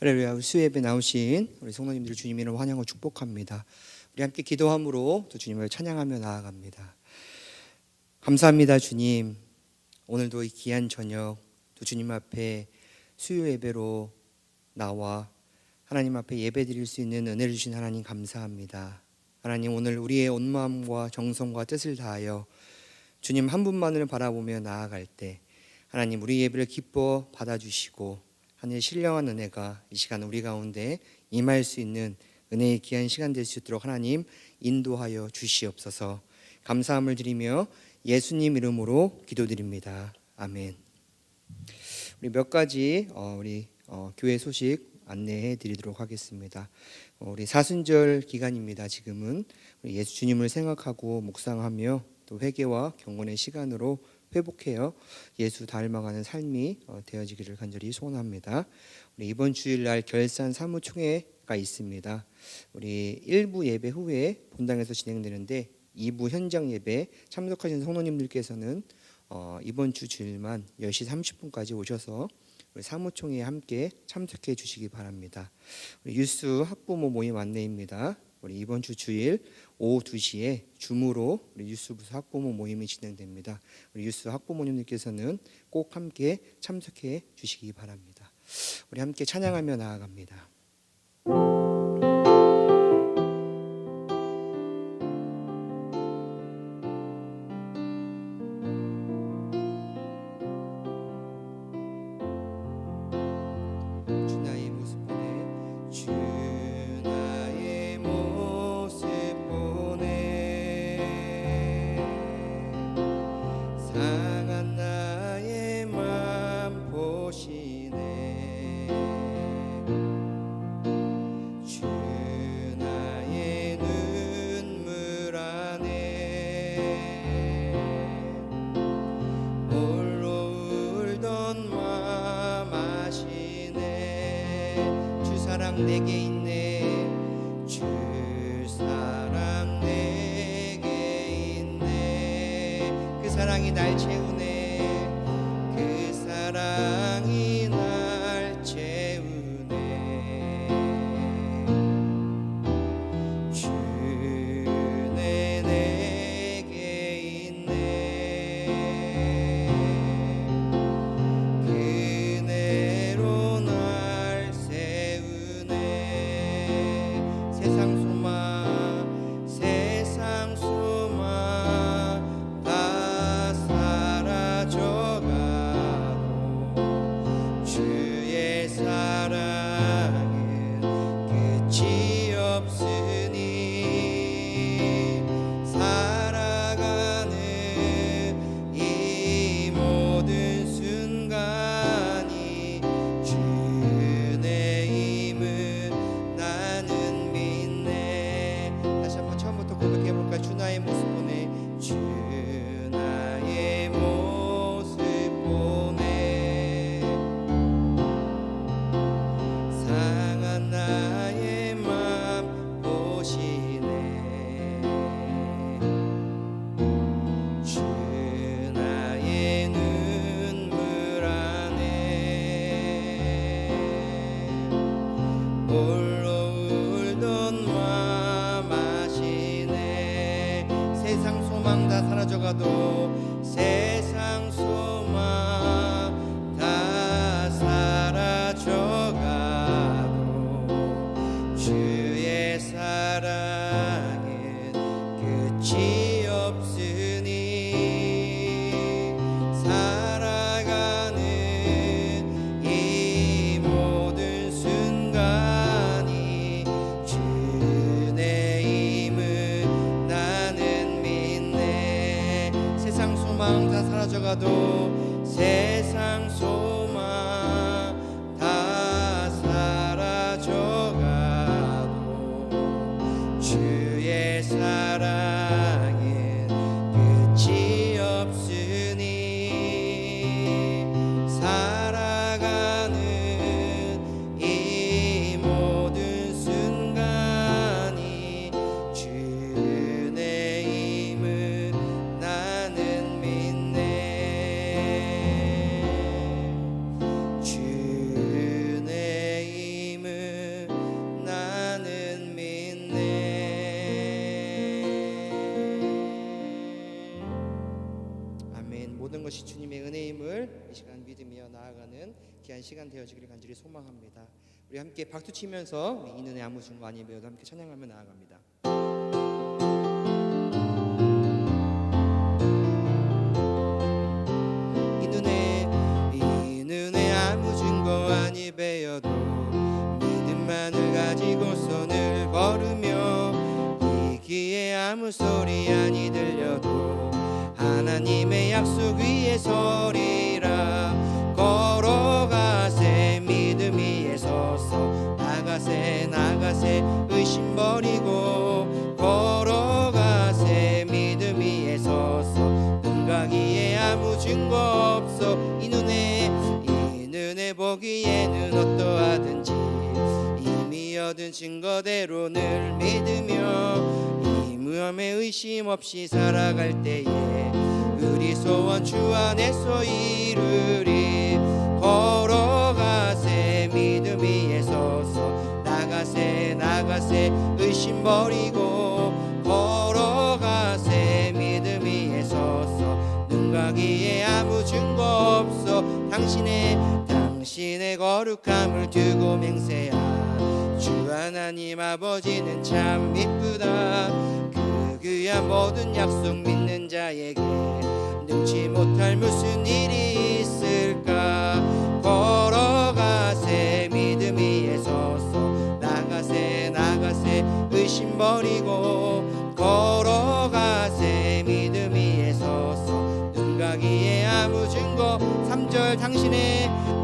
할렐루야. 수요예배 나오신 우리 성도님들 주님이를 환영하고 축복합니다. 우리 함께 기도함으로 또 주님을 찬양하며 나아갑니다. 감사합니다 주님. 오늘도 이 귀한 저녁 또 주님 앞에 수요예배로 나와 하나님 앞에 예배드릴 수 있는 은혜를 주신 하나님 감사합니다. 하나님, 오늘 우리의 온 마음과 정성과 뜻을 다하여 주님 한 분만을 바라보며 나아갈 때 하나님, 우리 예배를 기뻐 받아주시고 하늘의 신령한 은혜가 이 시간 우리 가운데 임할 수 있는 은혜의 귀한 시간 될 수 있도록 하나님 인도하여 주시옵소서. 감사함을 드리며 예수님 이름으로 기도드립니다. 아멘. 우리 몇 가지 교회 소식 안내해 드리도록 하겠습니다. 우리 사순절 기간입니다. 지금은 우리 예수 주님을 생각하고 묵상하며 또 회개와 경건의 시간으로 회복해요 예수 닮아가는 삶이 되어지기를 간절히 소원합니다. 우리 이번 주일날 결산 사무총회가 있습니다. 우리 1부 예배 후에 본당에서 진행되는데 2부 현장 예배 참석하신 성도님들께서는 이번 주 주일만 10시 30분까지 오셔서 우리 사무총회에 함께 참석해 주시기 바랍니다. 우리 유스 학부모 모임 안내입니다. 우리 이번 주 주일 오후 2시에 줌으로 우리 유스 부서 학부모 모임이 진행됩니다. 우리 유스 학부모님들께서는 꼭 함께 참석해 주시기 바랍니다. 우리 함께 찬양하며 나아갑니다. 내게 있네. 주 사랑 내게 있네. 그 사랑이 날 채우네. 그 사랑이 날 채우네. 주네 내게 있네. 그네로 날 세우네. 세상 소망 다 사라져가고 주의 사랑은 끝이 없으니 살아가는 이 모든 순간이 주의 힘은 나는 믿네. 다시 한번 처음부터 고백해볼까? 주 나의 모습 보내. 주 나의 모습 보내. 상한 나의 맘 보시네. 주 나의 눈물 안에 홀로 울던 마음 아시네. 세상 소망 다 사라져가도 세상 소망 다 사라져가도 주의 사랑은 끝이 없으니 살아가는 이 모든 순간 나누는 귀한 시간 되어지기를 간절히 소망합니다. 우리 함께 박수 치면서 이 눈에 아무 증거 아니 배워도 함께 찬양하며 나아갑니다. 이 눈에 아무 증거 아니 배워도 믿음만을 가지고 손을 걸으며 이 귀에 아무 소리 아니 들려도 하나님의 약속 위에 서리라. 걸어가세 믿음 위에 서서 나가세 나가세 의심 버리고 걸어가세 믿음 위에 서서 눈 가기에 아무 증거 없어. 이 눈에 보기에는 어떠하든지 이미 얻은 증거대로 늘 믿으며 이 무험에 의심 없이 살아갈 때에 우리 소원 주 안에서 이루리. 걸어가세 믿음 위에 서서 나가세 나가세 의심 버리고 걸어가세 믿음 위에 서서 눈 가기에 아무 증거 없어. 당신의 거룩함을 두고 맹세야. 주 하나님 아버지는 참 이쁘다. 그 귀한 모든 약속 믿는 자에게 능치 못할 무슨 일이 있을까. 걸어가세 믿음 위에 서서 나가세 나가세 의심 버리고 걸어가세 믿음 위에 서서 눈 가기에 아무 증거. 3절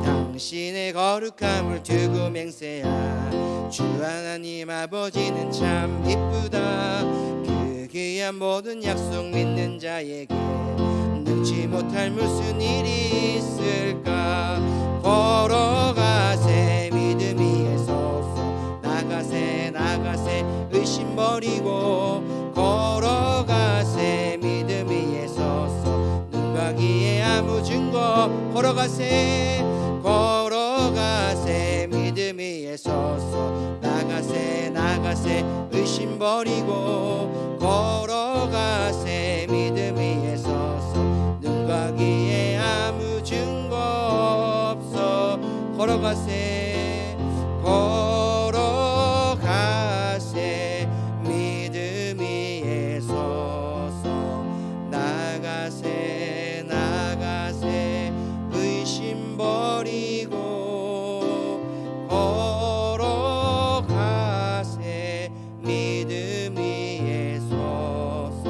당신의 거룩함을 두고 맹세야. 주 하나님 아버지는 참 이쁘다. 그 귀한 모든 약속 믿는 자에게 능치 못할 무슨 일이 있을까. 걸어가세 믿음 위에 서서 나가세 나가세 의심 버리고 걸어가세 믿음 위에 서서 눈 가기에 아무 증거. 걸어가세 믿음 위에 서서 나가세 나가세 의심 버리고 걸어가세 믿음 위에 서서 눈 가기에 아무 증거 없어. 걸어가세 믿음 위에 서서 나가세 나가세 의심 버리고 걸어가세 믿음 위에 서서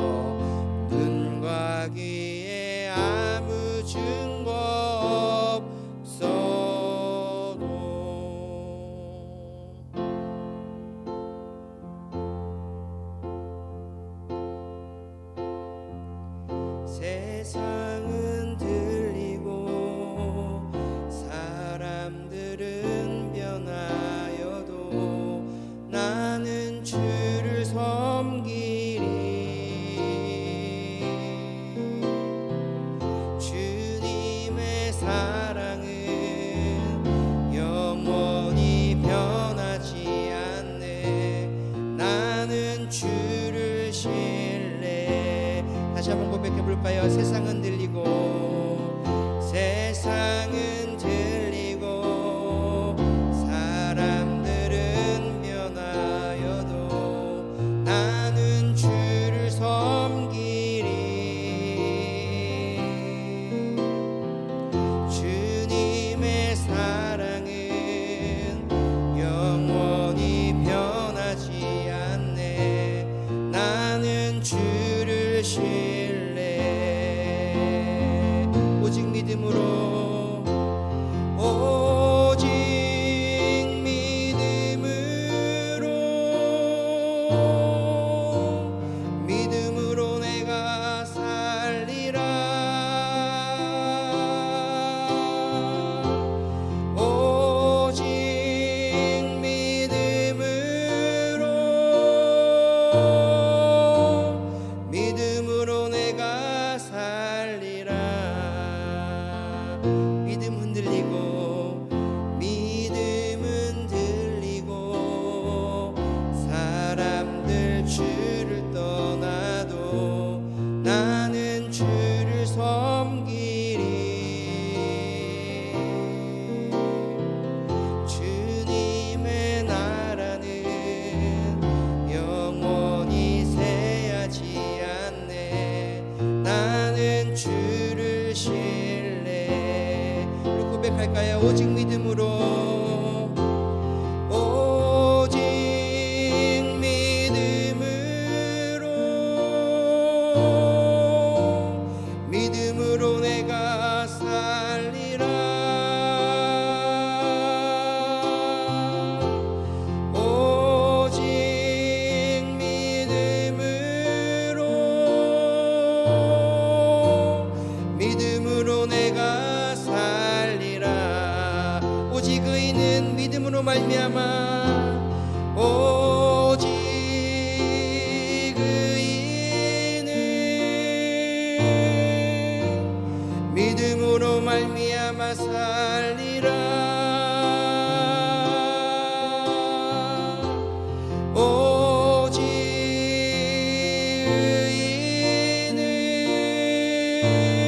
눈 가기에 아무 증거 없어도. 믿음으로 오직 믿음으로 내가 살리라. 오직 믿음으로 내가 살리라. 오직 의인은 믿음으로 말미암아 오직 의인은 믿음으로 말미암아 살리라. 오직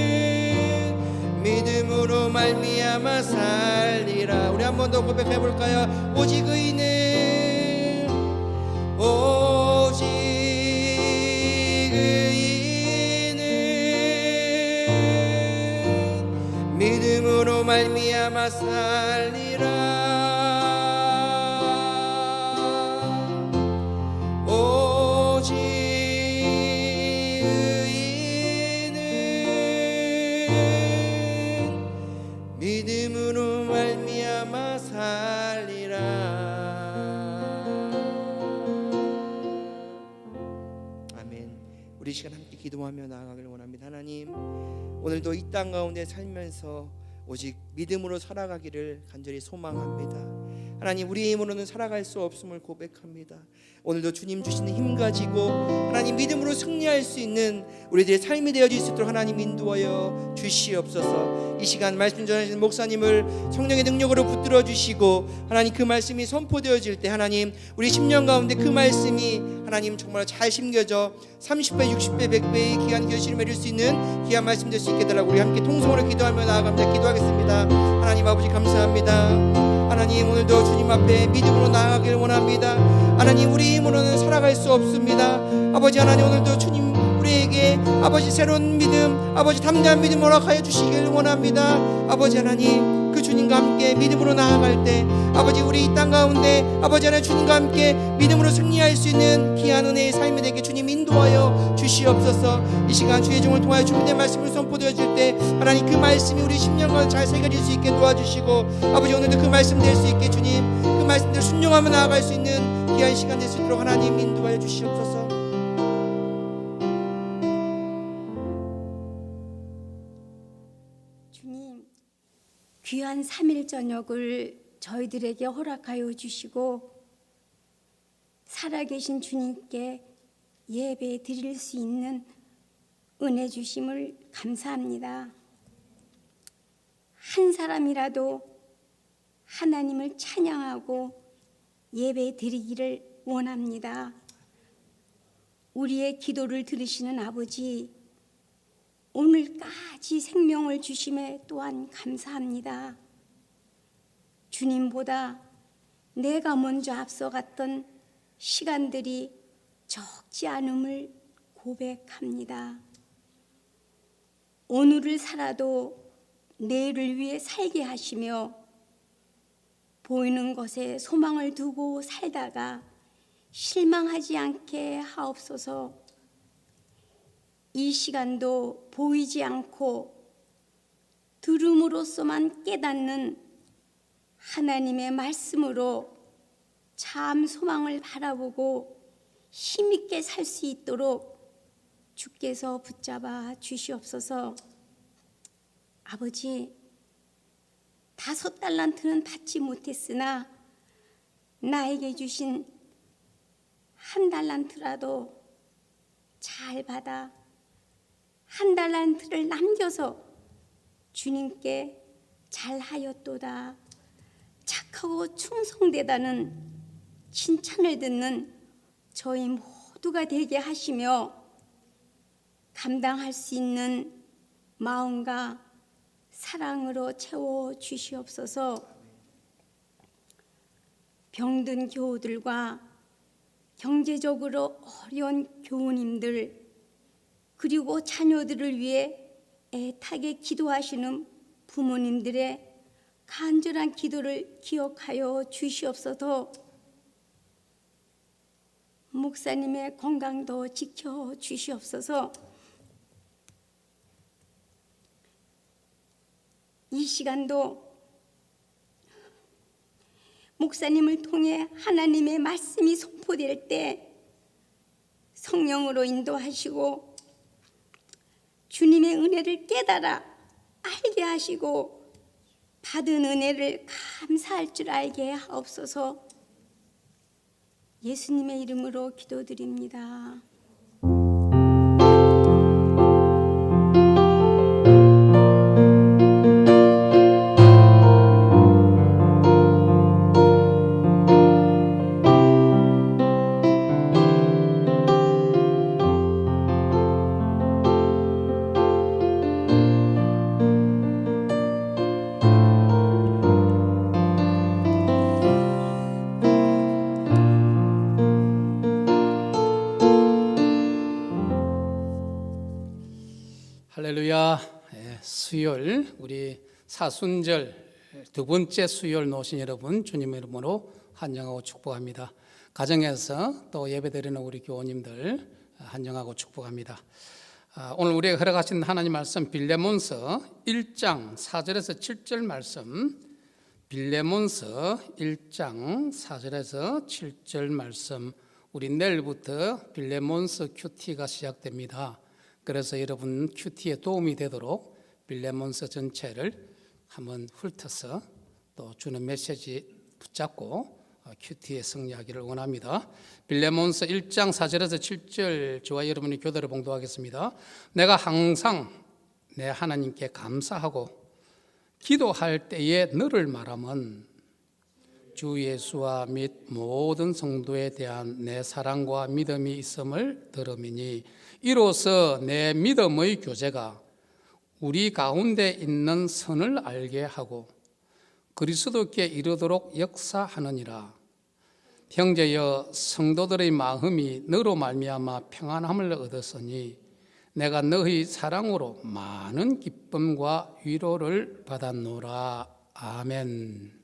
의인은 믿음으로 말미암아 살리라. 우리 한 번 더 고백해 볼까요? 오직 의인은 오직 의인은 믿음으로 말미암아 살리라. 오직 의인은 믿음으로 말미암아 살리라. 아멘. 우리 시간 함께 기도하며 나아가길 원합니다. 하나님, 오늘도 이 땅 가운데 살면서 오직 믿음으로 살아가기를 간절히 소망합니다. 하나님, 우리의 힘으로는 살아갈 수 없음을 고백합니다. 오늘도 주님 주시는 힘 가지고 하나님 믿음으로 승리할 수 있는 우리들의 삶이 되어질 수 있도록 하나님 인도하여 주시옵소서. 이 시간 말씀 전하시는 목사님을 성령의 능력으로 붙들어 주시고 하나님 그 말씀이 선포되어질 때 하나님 우리 10년 가운데 그 말씀이 하나님 정말 잘 심겨져 30배, 60배, 100배의 귀한 결실을 맺을 수 있는 귀한 말씀 될 수 있게 달라고 우리 함께 통성으로 기도하며 나아갑니다. 기도하겠습니다. 하나님 아버지 감사합니다. 하나님 오늘도 주님 앞에 믿음으로 나아가길 원합니다. 하나님 우리 힘으로는 살아갈 수 없습니다. 아버지 하나님 오늘도 주님 우리에게 아버지 새로운 믿음, 아버지 담대한 믿음 허락하여 주시길 원합니다. 아버지 하나님 그 주님과 함께 믿음으로 나아갈 때 아버지 우리 이 땅 가운데 아버지 하나님 주님과 함께 믿음으로 승리할 수 있는 귀한 은혜의 삶이 되게 주님 인도하여 주시옵소서. 이 시간 주의 종을 통하여 준비된 말씀을 선포되어질 때 하나님 그 말씀이 우리 10년간 잘 새겨질 수 있게 도와주시고 아버지 오늘도 그 말씀 될 수 있게 주님 그 말씀대로 순종하며 나아갈 수 있는 귀한 시간 될 수 있도록 하나님 인도하여 주시옵소서. 주님, 귀한 3일 저녁을 저희들에게 허락하여 주시고 살아계신 주님께 예배 드릴 수 있는 은혜 주심을 감사합니다. 한 사람이라도 하나님을 찬양하고 예배 드리기를 원합니다. 우리의 기도를 들으시는 아버지, 오늘까지 생명을 주심에 또한 감사합니다. 주님보다 내가 먼저 앞서갔던 시간들이 적지 않음을 고백합니다. 오늘을 살아도 내일을 위해 살게 하시며 보이는 것에 소망을 두고 살다가 실망하지 않게 하옵소서. 이 시간도 보이지 않고 들음으로써만 깨닫는 하나님의 말씀으로 참 소망을 바라보고 힘있게 살 수 있도록 주께서 붙잡아 주시옵소서. 아버지, 5달란트는 받지 못했으나 나에게 주신 1달란트라도 잘 받아 1달란트를 남겨서 주님께 잘하였도다, 착하고 충성되다는 칭찬을 듣는 저희 모두가 되게 하시며 감당할 수 있는 마음과 사랑으로 채워 주시옵소서. 병든 교우들과 경제적으로 어려운 교우님들, 그리고 자녀들을 위해 애타게 기도하시는 부모님들의 간절한 기도를 기억하여 주시옵소서. 목사님의 건강도 지켜 주시옵소서. 이 시간도 목사님을 통해 하나님의 말씀이 선포될 때 성령으로 인도하시고 주님의 은혜를 깨달아 알게 하시고 받은 은혜를 감사할 줄 알게 하옵소서. 예수님의 이름으로 기도드립니다. 할렐루야. 수요일 우리 사순절 두 번째 수요일 놓으신 여러분 주님의 이름으로 환영하고 축복합니다. 가정에서 또 예배드리는 우리 교우님들 환영하고 축복합니다. 오늘 우리에게 허락하신 하나님 말씀 빌레몬서 1장 4절에서 7절 말씀, 빌레몬서 1장 4절에서 7절 말씀. 우리 내일부터 빌레몬서 큐티가 시작됩니다. 그래서 여러분 큐티에 도움이 되도록 빌레몬서 전체를 한번 훑어서 또 주는 메시지 붙잡고 큐티에 승리하기를 원합니다. 빌레몬서 1장 4절에서 7절 저와 여러분이 교대로 봉독하겠습니다. 내가 항상 내 하나님께 감사하고 기도할 때에 너를 말함은 주 예수와 및 모든 성도에 대한 내 사랑과 믿음이 있음을 들음이니 이로써 내 믿음의 교제가 우리 가운데 있는 선을 알게 하고 그리스도께 이르도록 역사하느니라. 형제여, 성도들의 마음이 너로 말미암아 평안함을 얻었으니 내가 너희 사랑으로 많은 기쁨과 위로를 받았노라. 아멘.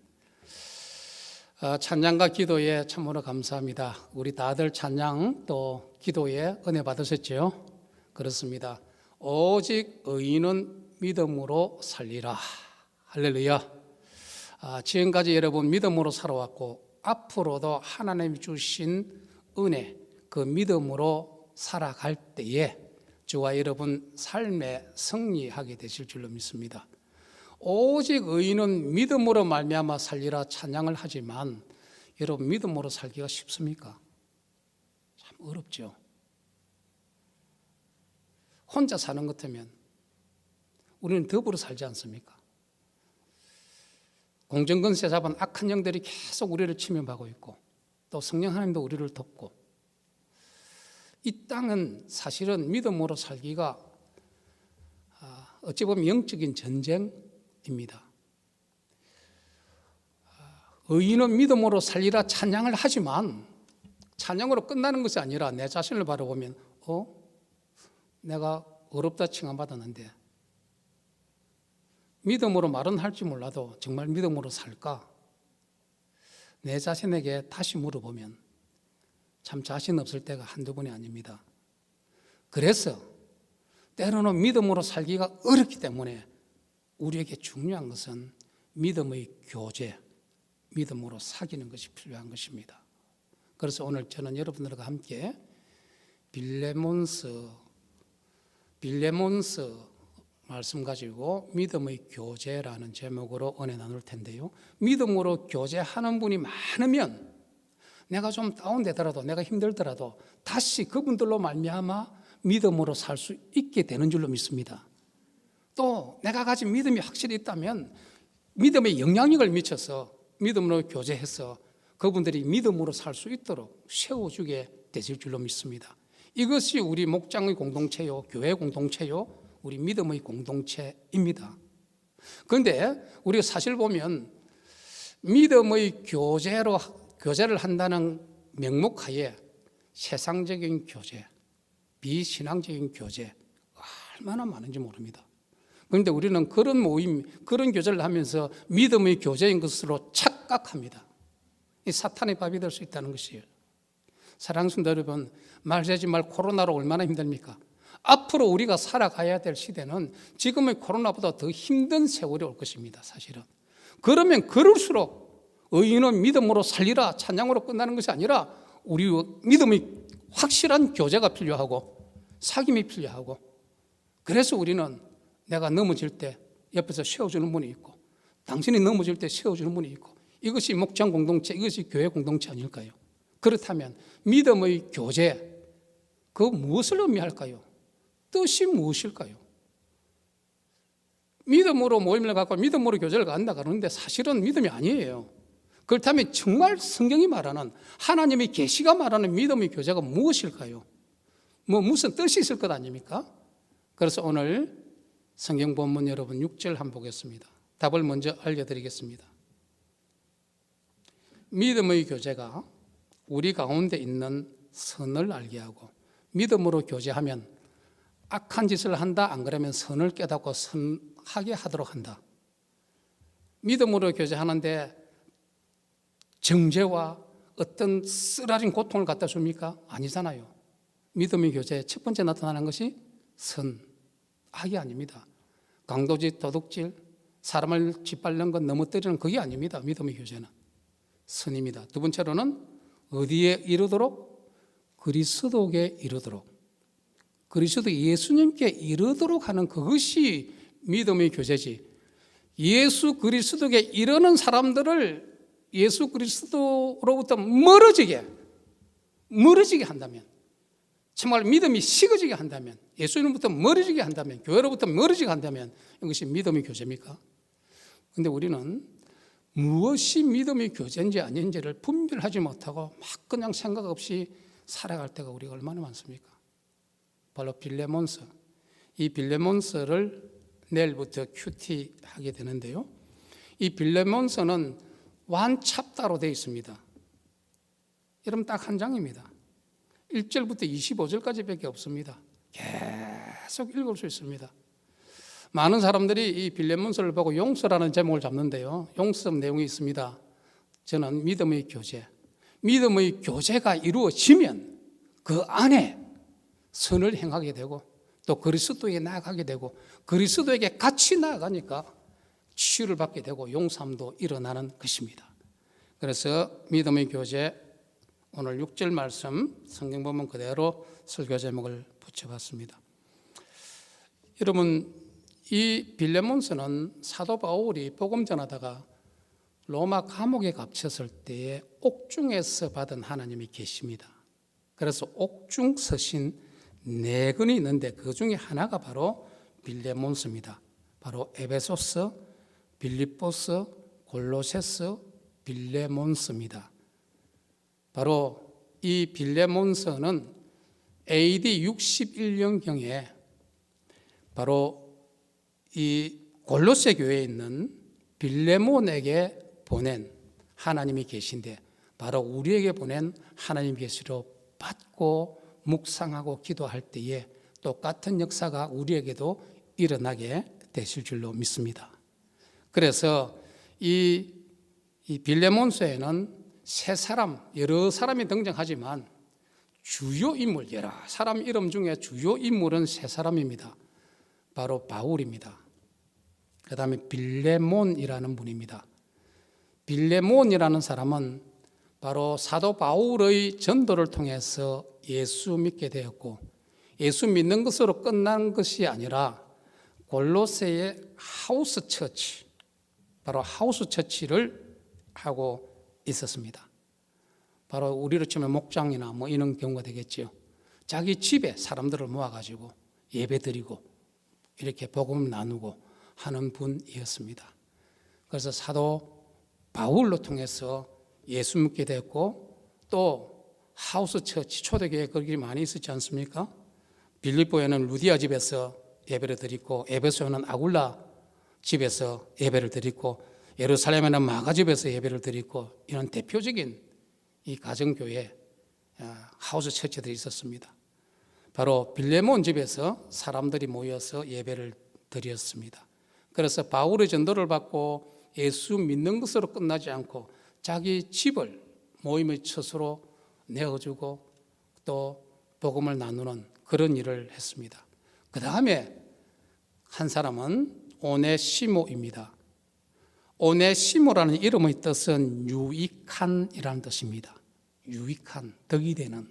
찬양과 기도에 참으로 감사합니다. 우리 다들 찬양 또 기도에 은혜 받으셨죠? 그렇습니다. 오직 의인은 믿음으로 살리라. 할렐루야. 지금까지 여러분 믿음으로 살아왔고 앞으로도 하나님이 주신 은혜, 그 믿음으로 살아갈 때에 저와 여러분 삶에 승리하게 되실 줄로 믿습니다. 오직 의인은 믿음으로 말미암아 살리라 찬양을 하지만 여러분 믿음으로 살기가 쉽습니까? 참 어렵죠. 혼자 사는 것 같으면 우리는 더불어 살지 않습니까? 공정권세 잡은 악한 영들이 계속 우리를 침입하고 있고 또 성령 하나님도 우리를 돕고 이 땅은 사실은 믿음으로 살기가 어찌 보면 영적인 전쟁입니다. 의인은 믿음으로 살리라 찬양을 하지만 찬양으로 끝나는 것이 아니라 내 자신을 바라보면 내가 어렵다 칭함받았는데 믿음으로 말은 할지 몰라도 정말 믿음으로 살까? 내 자신에게 다시 물어보면 참 자신 없을 때가 한두 번이 아닙니다. 그래서 때로는 믿음으로 살기가 어렵기 때문에 우리에게 중요한 것은 믿음의 교제, 믿음으로 사귀는 것이 필요한 것입니다. 그래서 오늘 저는 여러분들과 함께 빌레몬서 말씀 가지고 믿음의 교제라는 제목으로 은혜 나눌 텐데요. 믿음으로 교제하는 분이 많으면 내가 좀 다운되더라도 내가 힘들더라도 다시 그분들로 말미암아 믿음으로 살 수 있게 되는 줄로 믿습니다. 또 내가 가진 믿음이 확실히 있다면 믿음에 영향력을 미쳐서 믿음으로 교제해서 그분들이 믿음으로 살 수 있도록 세워주게 되실 줄로 믿습니다. 이것이 우리 목장의 공동체요, 교회 공동체요, 우리 믿음의 공동체입니다. 그런데 우리가 사실 보면 믿음의 교제를 한다는 명목하에 세상적인 교제, 비신앙적인 교제 얼마나 많은지 모릅니다. 그런데 우리는 그런 모임, 그런 교제를 하면서 믿음의 교제인 것으로 착각합니다. 이 사탄의 밥이 될 수 있다는 것이에요. 사랑하는 성도 여러분, 말세지 말 코로나로 얼마나 힘듭니까? 앞으로 우리가 살아가야 될 시대는 지금의 코로나보다 더 힘든 세월이 올 것입니다. 사실은. 그러면 그럴수록 의인은 믿음으로 살리라 찬양으로 끝나는 것이 아니라 우리 믿음의 확실한 교제가 필요하고 사귐이 필요하고, 그래서 우리는 내가 넘어질 때 옆에서 세워주는 분이 있고 당신이 넘어질 때 세워주는 분이 있고, 이것이 목장 공동체, 이것이 교회 공동체 아닐까요? 그렇다면 믿음의 교제, 그 무엇을 의미할까요? 뜻이 무엇일까요? 믿음으로 모임을 갖고 믿음으로 교제를 간다 그러는데 사실은 믿음이 아니에요. 그렇다면 정말 성경이 말하는, 하나님의 계시가 말하는 믿음의 교제가 무엇일까요? 무슨 뜻이 있을 것 아닙니까? 그래서 오늘 성경 본문 여러분 6절 한번 보겠습니다. 답을 먼저 알려드리겠습니다. 믿음의 교제가 우리 가운데 있는 선을 알게 하고, 믿음으로 교제하면 악한 짓을 한다, 안 그러면 선을 깨닫고 선하게 하도록 한다. 믿음으로 교제하는데 정죄와 어떤 쓰라린 고통을 갖다 줍니까? 아니잖아요. 믿음의 교제의 첫 번째 나타나는 것이 선, 악이 아닙니다. 강도짓, 도둑질, 사람을 짓밟는 것, 넘어뜨리는 그게 아닙니다. 믿음의 교제는 선입니다. 두 번째로는 어디에 이르도록? 그리스도께 이르도록, 그리스도 예수님께 이르도록 하는 그것이 믿음의 교제지. 예수 그리스도께 이르는 사람들을 예수 그리스도로부터 멀어지게 한다면, 정말 믿음이 식어지게 한다면, 예수님부터 멀어지게 한다면, 교회로부터 멀어지게 한다면 이것이 믿음의 교제입니까? 그런데 우리는 무엇이 믿음의 교제인지 아닌지를 분별하지 못하고 막 그냥 생각 없이 살아갈 때가 우리가 얼마나 많습니까? 바로 빌레몬서, 이 빌레몬서를 내일부터 큐티하게 되는데요, 이 빌레몬서는 완찹다로 되어 있습니다. 여러분 딱 한 장입니다. 1절부터 25절까지밖에 없습니다. 계속 읽을 수 있습니다. 많은 사람들이 이 빌레몬서를 보고 용서라는 제목을 잡는데요, 용서 내용이 있습니다. 저는 믿음의 교제가 이루어지면 그 안에 선을 행하게 되고 또 그리스도에게 나아가게 되고, 그리스도에게 같이 나아가니까 치유를 받게 되고 용서함도 일어나는 것입니다. 그래서 믿음의 교제, 오늘 6절 말씀 성경 본문 그대로 설교 제목을 붙여봤습니다. 여러분, 이 빌레몬서는 사도 바울이 복음 전하다가 로마 감옥에 갇혔을 때에 옥중에서 받은 하나님의 계시입니다. 그래서 옥중 서신 4권이 있는데 그 중에 하나가 바로 빌레몬서입니다. 바로 에베소서, 빌립보서, 골로새서, 빌레몬서입니다. 바로 이 빌레몬서는 AD 61년경에 바로 이 골로새 교회에 있는 빌레몬에게 보낸 하나님이 계신데, 바로 우리에게 보낸 하나님 계시로 받고 묵상하고 기도할 때에 똑같은 역사가 우리에게도 일어나게 되실 줄로 믿습니다. 그래서 이 빌레몬서에는 세 사람, 여러 사람이 등장하지만 주요 인물, 여러 사람 이름 중에 주요 인물은 세 사람입니다. 바로 바울입니다. 그 다음에 빌레몬이라는 분입니다. 빌레몬이라는 사람은 바로 사도 바울의 전도를 통해서 예수 믿게 되었고, 예수 믿는 것으로 끝난 것이 아니라 골로새의 하우스 처치, 바로 하우스 처치를 하고 있었습니다. 바로 우리로 치면 목장이나 뭐 이런 경우가 되겠지요. 자기 집에 사람들을 모아가지고 예배 드리고 이렇게 복음 나누고 하는 분이었습니다. 그래서 사도 바울로 통해서 예수 믿게 됐고, 또 하우스 처치, 초대교회 거기 많이 있었지 않습니까? 빌립보에는 루디아 집에서 예배를 드리고, 에베소에는 아굴라 집에서 예배를 드리고, 예루살렘에는 마가 집에서 예배를 드리고, 이런 대표적인 이 가정교회 하우스 처치들이 있었습니다. 바로 빌레몬 집에서 사람들이 모여서 예배를 드렸습니다. 그래서 바울의 전도를 받고 예수 믿는 것으로 끝나지 않고 자기 집을 모임의 처소로 내어주고 또 복음을 나누는 그런 일을 했습니다. 그 다음에 한 사람은 오네시모입니다. 오네시모라는 이름의 뜻은 유익한이라는 뜻입니다. 유익한, 덕이 되는.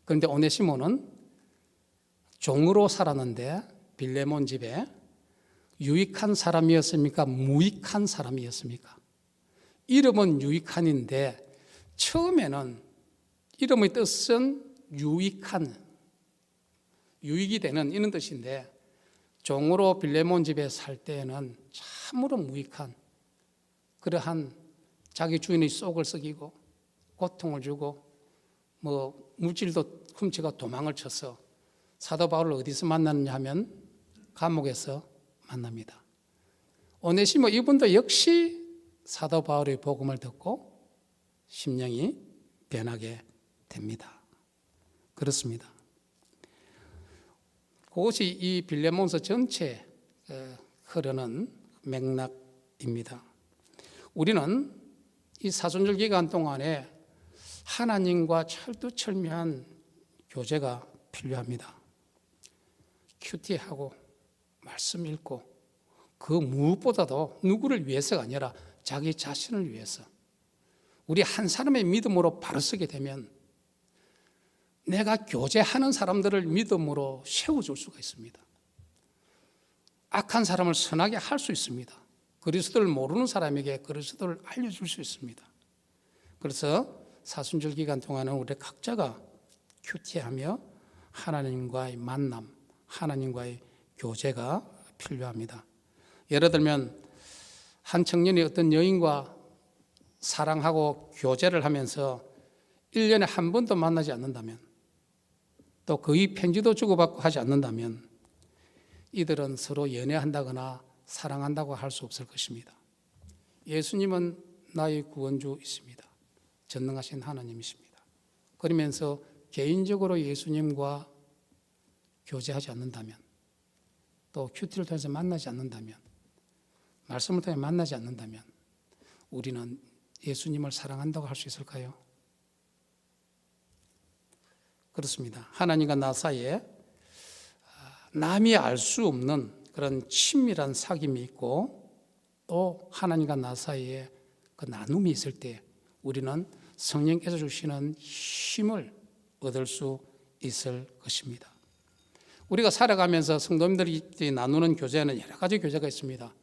그런데 오네시모는 종으로 살았는데 빌레몬 집에 유익한 사람이었습니까? 무익한 사람이었습니까? 이름은 유익한인데 처음에는 이름의 뜻은 유익한, 유익이 되는 이런 뜻인데 종으로 빌레몬 집에 살 때에는 참으로 무익한 그러한 자기 주인의 속을 썩이고 고통을 주고 뭐 물질도 훔치고 도망을 쳐서 사도 바울을 어디서 만났느냐 하면 감옥에서 만납니다. 오네시모 이분도 역시 사도 바울의 복음을 듣고 심령이 변하게 됩니다. 그렇습니다. 그것이 이 빌레몬서 전체에 흐르는 맥락입니다. 우리는 이 사순절 기간 동안에 하나님과 철두철미한 교제가 필요합니다. 큐티하고 말씀 읽고 그 무엇보다도 누구를 위해서가 아니라 자기 자신을 위해서 우리 한 사람의 믿음으로 바로 서게 되면 내가 교제하는 사람들을 믿음으로 세워줄 수가 있습니다. 악한 사람을 선하게 할 수 있습니다. 그리스도를 모르는 사람에게 그리스도를 알려줄 수 있습니다. 그래서 사순절 기간 동안은 우리 각자가 큐티하며 하나님과의 만남, 하나님과의 교제가 필요합니다. 예를 들면 한 청년이 어떤 여인과 사랑하고 교제를 하면서 1년에 한 번도 만나지 않는다면 또 거의 편지도 주고받고 하지 않는다면 이들은 서로 연애한다거나 사랑한다고 할 수 없을 것입니다. 예수님은 나의 구원주이십니다. 전능하신 하나님이십니다. 그러면서 개인적으로 예수님과 교제하지 않는다면 또 큐티를 통해서 만나지 않는다면 말씀을 통해 만나지 않는다면 우리는 예수님을 사랑한다고 할 수 있을까요? 그렇습니다. 하나님과 나 사이에 남이 알 수 없는 그런 친밀한 사귐이 있고 또 하나님과 나 사이에 그 나눔이 있을 때 우리는 성령께서 주시는 힘을 얻을 수 있을 것입니다. 우리가 살아가면서 성도님들이 나누는 교제는 여러 가지 교제가 있습니다.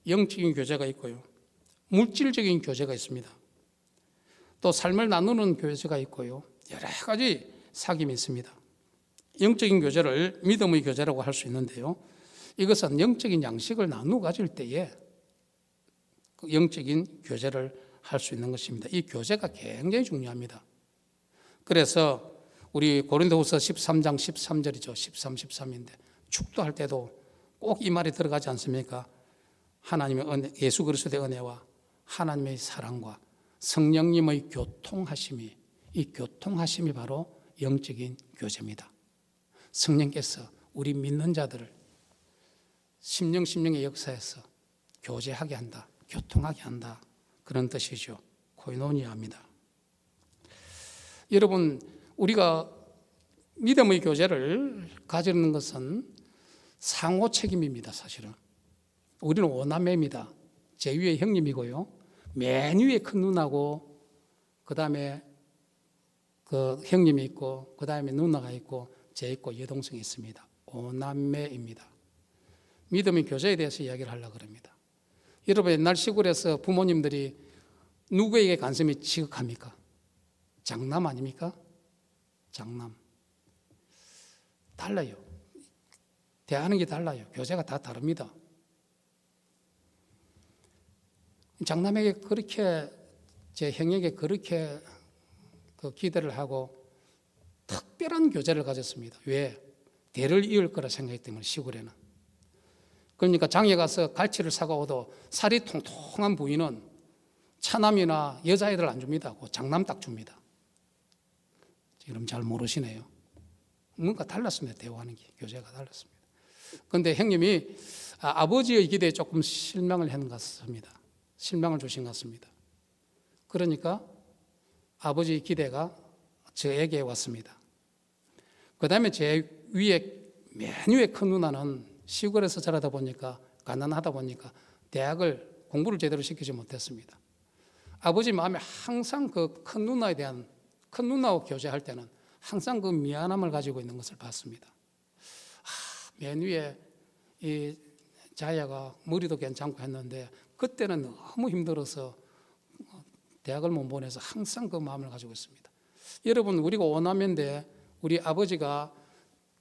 영적인 교제가 있고요. 물질적인 교제가 있습니다. 또 삶을 나누는 교제가 있고요. 여러 가지 사귐이 있습니다. 영적인 교제를 믿음의 교제라고 할 수 있는데요. 이것은 영적인 양식을 나누어 가질 때에 영적인 교제를 할 수 있는 것입니다. 이 교제가 굉장히 중요합니다. 그래서 우리 고린도후서 13장 13절이죠. 13, 13인데 축도할 때도 꼭 이 말이 들어가지 않습니까? 하나님의 은혜, 예수 그리스도의 은혜와 하나님의 사랑과 성령님의 교통하심이 이 교통하심이 바로 영적인 교제입니다. 성령께서 우리 믿는 자들을 심령의 역사에서 교제하게 한다, 교통하게 한다 그런 뜻이죠. 코이노니아입니다. 여러분 우리가 믿음의 교제를 가지는 것은 상호 책임입니다. 사실은 우리는 오남매입니다. 제 위에 형님이고요. 맨 위에 큰 누나고 그 다음에 그 형님이 있고 그 다음에 누나가 있고 제 있고 여동생이 있습니다. 오남매입니다. 믿음의 교제에 대해서 이야기를 하려고 합니다. 여러분 옛날 시골에서 부모님들이 누구에게 관심이 지극합니까? 장남 아닙니까? 장남. 달라요. 대하는 게 달라요. 교제가 다 다릅니다. 장남에게 그렇게 제 형에게 그렇게 그 기대를 하고 특별한 교제를 가졌습니다. 왜? 대를 이을 거라 생각했기 때문에 시골에는. 그러니까 장에 가서 갈치를 사가오도 살이 통통한 부인은 차남이나 여자애들 안 줍니다. 그 장남 딱 줍니다. 여러분 잘 모르시네요. 뭔가 달랐습니다. 대화하는 게 교제가 달랐습니다. 그런데 형님이 아버지의 기대에 조금 실망을 한 것 같습니다. 실망을 주신 것 같습니다. 그러니까 아버지의 기대가 저에게 왔습니다. 그 다음에 제 위에 맨 위에 큰 누나는 시골에서 자라다 보니까 가난하다 보니까 대학을 공부를 제대로 시키지 못했습니다. 아버지 마음에 항상 그 큰 누나에 대한 큰 누나와 교제할 때는 항상 그 미안함을 가지고 있는 것을 봤습니다. 맨 위에 이 자야가 머리도 괜찮고 했는데 그때는 너무 힘들어서 대학을 못 보내서 항상 그 마음을 가지고 있습니다. 여러분, 우리가 오남매인데 우리 아버지가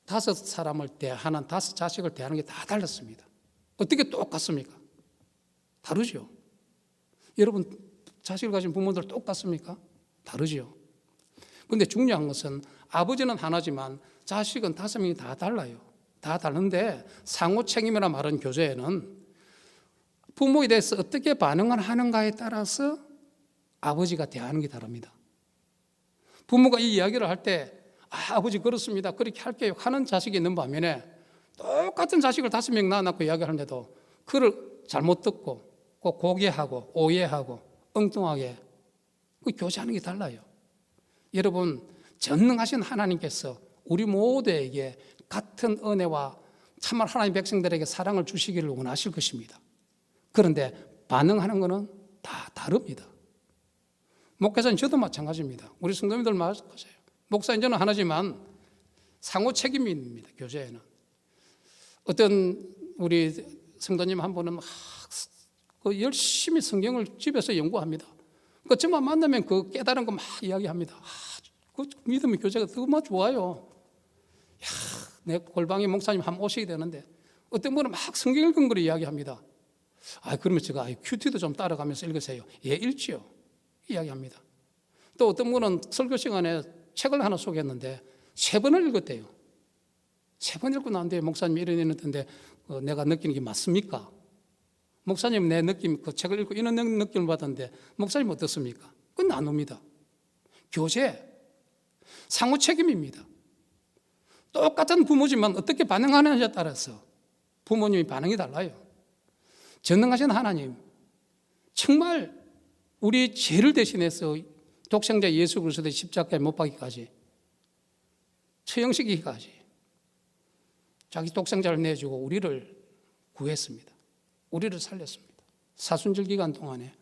5사람을 대하는 5자식을 대하는 게 다 달랐습니다. 어떻게 똑같습니까? 다르죠. 여러분, 자식을 가진 부모들 똑같습니까? 다르죠. 그런데 중요한 것은 아버지는 하나지만 자식은 5명이 다 달라요. 다 다른데 상호 책임이라 말하는 교제에는 부모에 대해서 어떻게 반응을 하는가에 따라서 아버지가 대하는 게 다릅니다. 부모가 이 이야기를 할 때 아버지 그렇습니다, 그렇게 할게요 하는 자식이 있는 반면에 똑같은 자식을 5명 낳아놓고 이야기하는데도 그를 잘못 듣고 꼭 고개하고 오해하고 엉뚱하게 교제하는 게 달라요. 여러분, 전능하신 하나님께서 우리 모두에게 같은 은혜와 참말 하나님 백성들에게 사랑을 주시기를 원하실 것입니다. 그런데 반응하는 것은 다 다릅니다. 목회자는 저도 마찬가지입니다. 우리 성도님들 마찬가지예요. 목사인 저는 하나지만 상호 책임입니다. 교제에는 어떤 우리 성도님 한 분은 열심히 성경을 집에서 연구합니다. 그 저만 만나면 그 깨달은 거 막 이야기합니다. 그 믿음의 교제가 너무 좋아요. 내 골방에 목사님 한번 오시게 되는데 어떤 분은 막 성경 읽은 걸 이야기합니다. 그러면 제가 큐티도 좀 따라가면서 읽으세요. 예, 읽지요. 이야기합니다. 또 어떤 분은 설교 시간에 책을 하나 소개했는데 3번을 읽었대요. 3번 읽고 난 뒤에 목사님이 이런 일이 있는데 내가 느끼는 게 맞습니까? 목사님 내 느낌, 그 책을 읽고 이런 느낌을 받았는데 목사님 어떻습니까? 그건 나눕니다. 교제, 상호 책임입니다. 똑같은 부모지만 어떻게 반응하느냐에 따라서 부모님이 반응이 달라요. 전능하신 하나님, 정말 우리 죄를 대신해서 독생자 예수 그리스도의 십자가에 못 박기까지, 처형시키기까지 자기 독생자를 내주고 우리를 구했습니다. 우리를 살렸습니다. 사순절 기간 동안에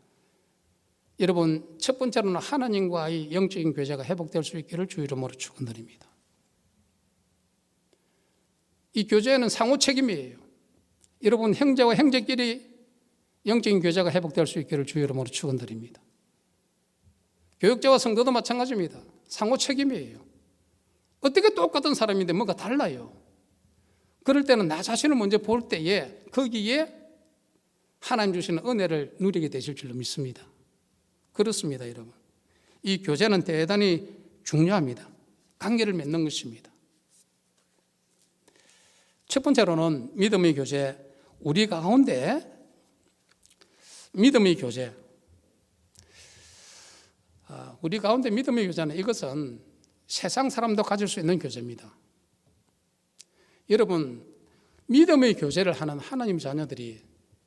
여러분, 첫 번째로는 하나님과의 영적인 교제가 회복될 수 있기를 주 이름으로 축원드립니다. 이 교제는 상호 책임이에요. 여러분, 형제와 형제끼리 영적인 교제가 회복될 수 있기를 주 이름으로 축원드립니다. 교육자와 성도도 마찬가지입니다. 상호 책임이에요. 어떻게 똑같은 사람인데 뭔가 달라요. 그럴 때는 나 자신을 먼저 볼 때에 거기에 하나님 주시는 은혜를 누리게 되실 줄로 믿습니다. 그렇습니다, 여러분. 이 교제는 대단히 중요합니다. 관계를 맺는 것입니다. 첫 번째로는 믿음의 교제, 우리 가운데 믿음의 교제, 우리 가운데 믿음의 교제는 이것은 세상 사람도 가질 수 있는 교제입니다. 여러분, 믿음의 교제를 하는 하나님 자녀들이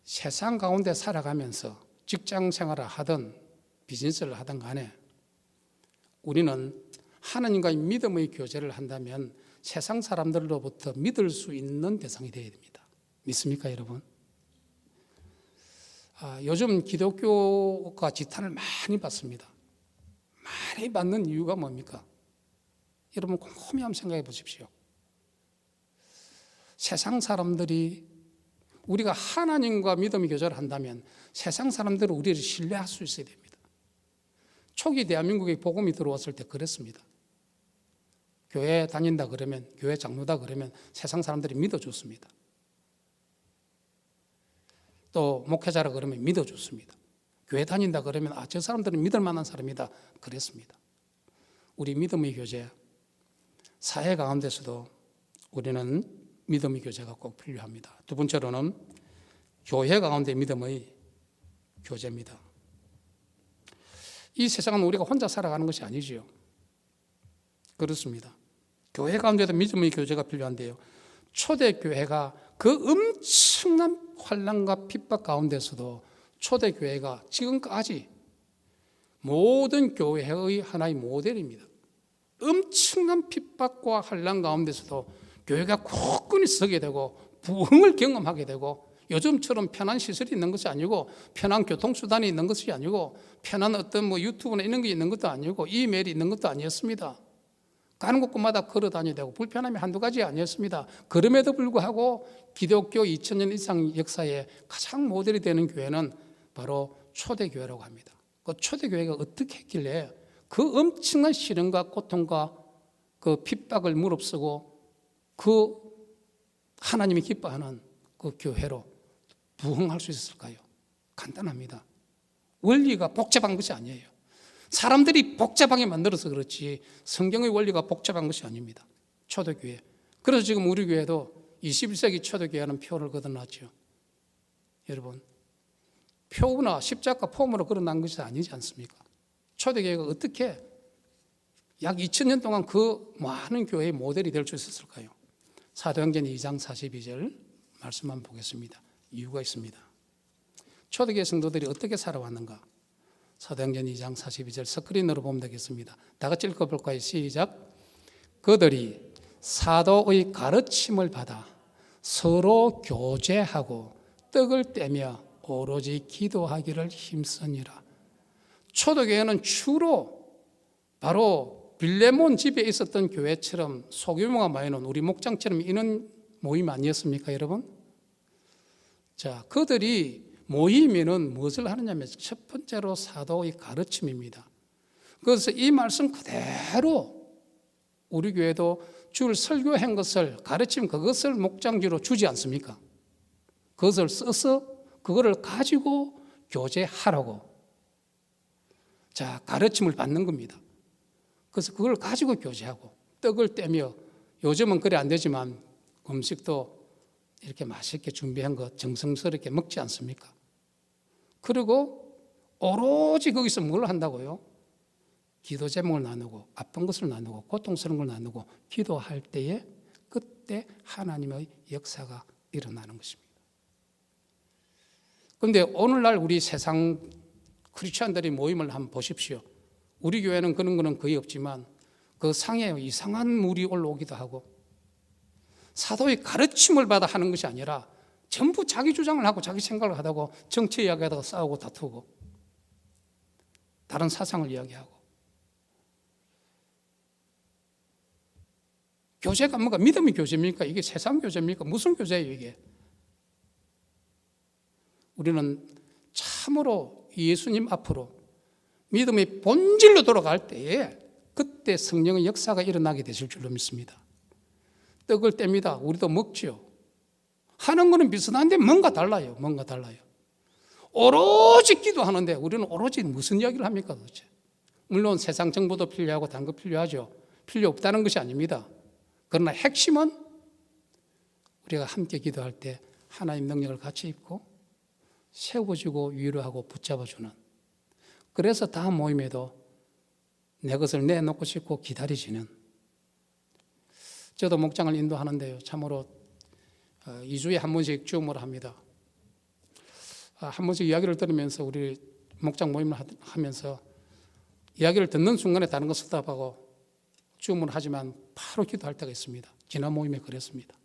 세상 가운데 살아가면서 직장 생활을 하든 비즈니스를 하든 간에 우리는 하나님과의 믿음의 교제를 한다면 세상 사람들로부터 믿을 수 있는 대상이 되어야 됩니다. 믿습니까, 여러분? 요즘 기독교가 지탄을 많이 받습니다. 많이 받는 이유가 뭡니까? 여러분, 곰곰이 한번 생각해 보십시오. 세상 사람들이, 우리가 하나님과 믿음의 교제를 한다면 세상 사람들은 우리를 신뢰할 수 있어야 됩니다. 초기 대한민국에 복음이 들어왔을 때 그랬습니다. 교회 다닌다 그러면, 교회 장로다 그러면 세상 사람들이 믿어줬습니다. 또 목회자라 그러면 믿어줬습니다. 교회 다닌다 그러면 저 사람들은 믿을 만한 사람이다 그랬습니다. 우리 믿음의 교제, 사회 가운데서도 우리는 믿음의 교제가 꼭 필요합니다. 두 번째로는 교회 가운데 믿음의 교제입니다. 이 세상은 우리가 혼자 살아가는 것이 아니지요. 그렇습니다. 교회 가운데도 믿음의 교제가 필요한데요. 초대교회가 그 엄청난 환난과 핍박 가운데서도 초대교회가 지금까지 모든 교회의 하나의 모델입니다. 엄청난 핍박과 환난 가운데서도 교회가 굳건히 서게 되고 부흥을 경험하게 되고, 요즘처럼 편한 시설이 있는 것이 아니고, 편한 교통수단이 있는 것이 아니고, 편한 어떤 유튜브나 이런 게 있는 것도 아니고, 이메일이 있는 것도 아니었습니다. 가는 곳마다 걸어 다녀야 되고 불편함이 한두 가지 아니었습니다. 그럼에도 불구하고 기독교 2000년 이상 역사에 가장 모델이 되는 교회는 바로 초대교회라고 합니다. 그 초대교회가 어떻게 했길래 그 엄청난 시련과 고통과 그 핍박을 무릅쓰고 그 하나님이 기뻐하는 그 교회로 부흥할 수 있었을까요? 간단합니다. 원리가 복잡한 것이 아니에요. 사람들이 복잡하게 만들어서 그렇지 성경의 원리가 복잡한 것이 아닙니다. 초대교회. 그래서 지금 우리 교회도 21세기 초대교회는 표를 걷어놨죠. 여러분, 표나 십자가 폼으로 걸어난 것이 아니지 않습니까? 초대교회가 어떻게 약 2000년 동안 그 많은 교회의 모델이 될 수 있었을까요? 사도행전 2장 42절 말씀 한번 보겠습니다. 이유가 있습니다. 초대교회 성도들이 어떻게 살아왔는가? 사도행전 2장 42절 스크린으로 보면 되겠습니다. 다 같이 읽어볼까요? 시작. 그들이 사도의 가르침을 받아 서로 교제하고 떡을 떼며 오로지 기도하기를 힘쓰니라. 초대교회는 주로 바로 빌레몬 집에 있었던 교회처럼 소규모가 많이는 우리 목장처럼 이런 모임 아니었습니까, 여러분? 자, 그들이 모이면은 무엇을 하느냐면 첫 번째로 사도의 가르침입니다. 그래서 이 말씀 그대로 우리 교회도 줄 설교한 것을 가르침 그것을 목장지로 주지 않습니까? 그것을 써서 그거를 가지고 교제하라고. 자, 가르침을 받는 겁니다. 그래서 그걸 가지고 교제하고 떡을 떼며, 요즘은 그래 안 되지만 음식도 이렇게 맛있게 준비한 거 정성스럽게 먹지 않습니까? 그리고 오로지 거기서 뭘 한다고요? 기도 제목을 나누고 아픈 것을 나누고 고통스러운 걸 나누고 기도할 때에 그때 하나님의 역사가 일어나는 것입니다. 그런데 오늘날 우리 세상 크리스천들이 모임을 한번 보십시오. 우리 교회는 그런 거는 거의 없지만 그 상에 이상한 물이 올라오기도 하고, 사도의 가르침을 받아 하는 것이 아니라 전부 자기 주장을 하고 자기 생각을 하다고 정치 이야기하다가 싸우고 다투고 다른 사상을 이야기하고. 교제가 뭔가 믿음의 교제입니까? 이게 세상 교제입니까? 무슨 교제예요 이게? 우리는 참으로 예수님 앞으로 믿음의 본질로 돌아갈 때에 그때 성령의 역사가 일어나게 되실 줄로 믿습니다. 떡을 뗍니다. 우리도 먹죠. 하는 거는 비슷한데 뭔가 달라요. 뭔가 달라요. 오로지 기도하는데 우리는 오로지 무슨 이야기를 합니까 도대체? 물론 세상 정보도 필요하고 다른 거 필요하죠. 필요 없다는 것이 아닙니다. 그러나 핵심은 우리가 함께 기도할 때 하나님 능력을 같이 입고 세워주고 위로하고 붙잡아주는, 그래서 다음 모임에도 내 것을 내놓고 싶고 기다리시는. 저도 목장을 인도하는데요, 참으로 2주에 한 번씩 줌을 합니다. 한 번씩 이야기를 들으면서 우리 목장 모임을 하면서 이야기를 듣는 순간에 다른 거 스탑하고 줌을 하지만 바로 기도할 때가 있습니다. 지난 모임에 그랬습니다.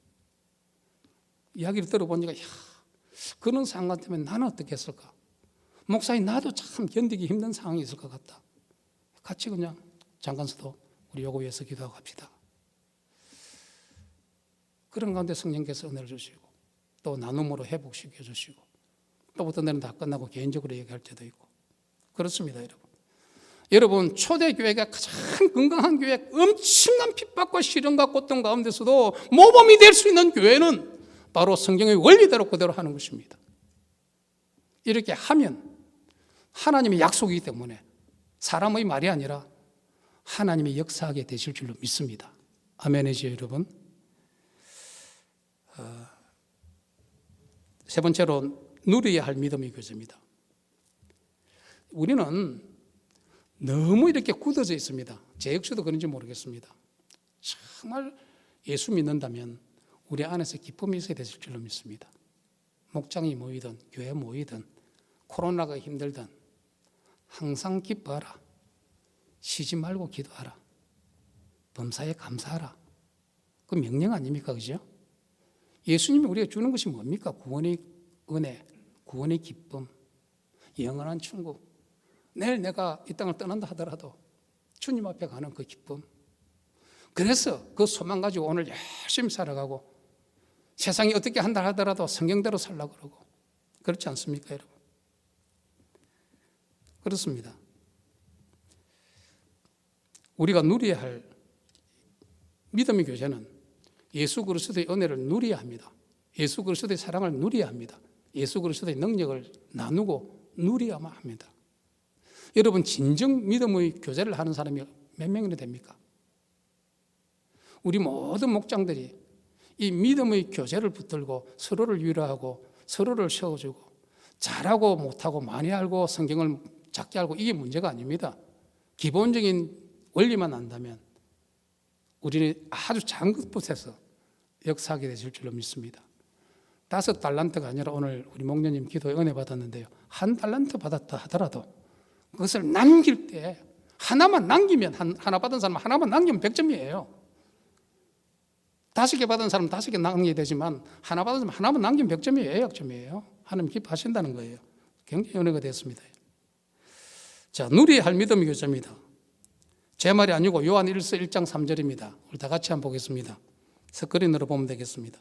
이야기를 들어보니까 그런 상황 때문에 나는 어떻게 했을까? 목사님 나도 참 견디기 힘든 상황이 있을 것 같다. 같이 그냥 잠깐서도 우리 요거 위해서 기도하고 합시다. 그런 가운데 성령께서 은혜를 주시고 또 나눔으로 회복시켜 주시고 또 어떤 데는 다 끝나고 개인적으로 얘기할 때도 있고 그렇습니다. 여러분 초대교회가 가장 건강한 교회, 엄청난 핍박과 시련과 고통 가운데서도 모범이 될 수 있는 교회는 바로 성경의 원리대로 그대로 하는 것입니다. 이렇게 하면 하나님의 약속이기 때문에 사람의 말이 아니라 하나님이 역사하게 되실 줄로 믿습니다. 아멘이지요, 여러분? 세 번째로 누려야 할 믿음의 교제입니다. 우리는 너무 이렇게 굳어져 있습니다. 제 역시도 그런지 모르겠습니다. 정말 예수 믿는다면 우리 안에서 기쁨이 있어야 되실 줄로 믿습니다. 목장이 모이든 교회 모이든 코로나가 힘들든 항상 기뻐하라. 쉬지 말고 기도하라. 범사에 감사하라. 그 명령 아닙니까? 그죠? 예수님이 우리가 주는 것이 뭡니까? 구원의 은혜, 구원의 기쁨, 영원한 천국. 내일 내가 이 땅을 떠난다 하더라도 주님 앞에 가는 그 기쁨. 그래서 그 소망 가지고 오늘 열심히 살아가고 세상이 어떻게 한다 하더라도 성경대로 살려고 그러고 그렇지 않습니까, 여러분? 그렇습니다. 우리가 누려야 할 믿음의 교제는 예수 그리스도의 은혜를 누려야 합니다. 예수 그리스도의 사랑을 누려야 합니다. 예수 그리스도의 능력을 나누고 누려야만 합니다. 여러분, 진정 믿음의 교제를 하는 사람이 몇 명이나 됩니까? 우리 모든 목장들이 이 믿음의 교제를 붙들고 서로를 위로하고 서로를 세워주고 잘하고 못하고 많이 알고 성경을 작게 알고 이게 문제가 아닙니다. 기본적인 원리만 안다면 우리는 아주 작은 것부터 역사하게 되실 줄로 믿습니다. 5달란트가 아니라 오늘 우리 목녀님 기도에 은혜 받았는데요. 1달란트 받았다 하더라도 그것을 남길 때 하나만 남기면 하나 받은 사람은 하나만 남기면 100점이에요. 5개 받은 사람은 5개 남겨야 되지만 하나 받은 사람은 하나만 남기면 100점이에요. 약점이에요. 하나님 기뻐하신다는 거예요. 굉장히 은혜가 됐습니다. 자, 누리야 할 믿음의 교제입니다. 제 말이 아니고 요한 1서 1장 3절입니다. 우리 다 같이 한번 보겠습니다. 스크린으로 보면 되겠습니다.